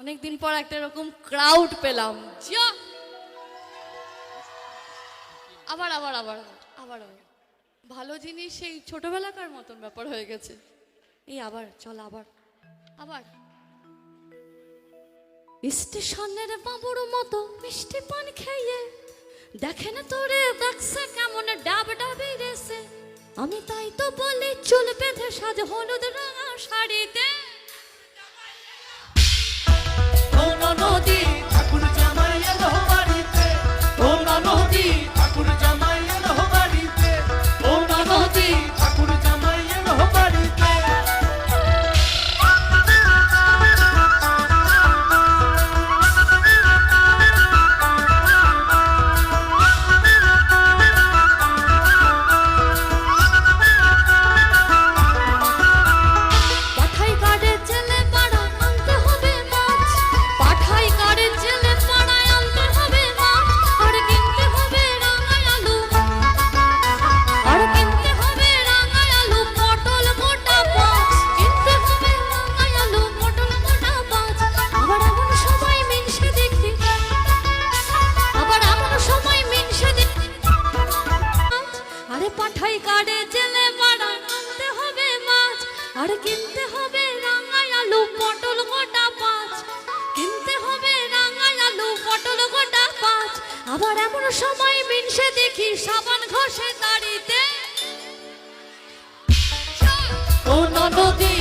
অনেকদিন পর একটা এরকম ক্রাউড পেলাম। যা আবার আবার আবার আবার আবার ভালো জিনিস সেই ছোটবেলাকার মতন ব্যাপার হয়ে গেছে। এই আবার চল আবার আবার স্টেশনের বাবুর মতো মিষ্টি পান খেয়ে দেখে না তোরে দেখছে কেমন ডাব ডাবে রেসে। আমি তাই তো বলি চুল বেঁধে সাজ হলুদ রাঙা শাড়িতে। ও নদী ঠাকুর জামাই এলো বাড়িতে, ও নদী ঠাকুর জামাই এলো বাড়িতে, ও নদী ঠাকুর জামাই এলো বাড়িতে। পাঠাই কাটে জেলে পাড়া আনতে হবে মাছ, আর কিনতে হবে রাঙাই আলু পটল গোটা পাঁচ, কিনতে হবে রাঙাই আলু পটল গোটা পাঁচ। আবার এমন সময় মিনসে দেখি সাবান ঘষে দাড়িতে। ও নদী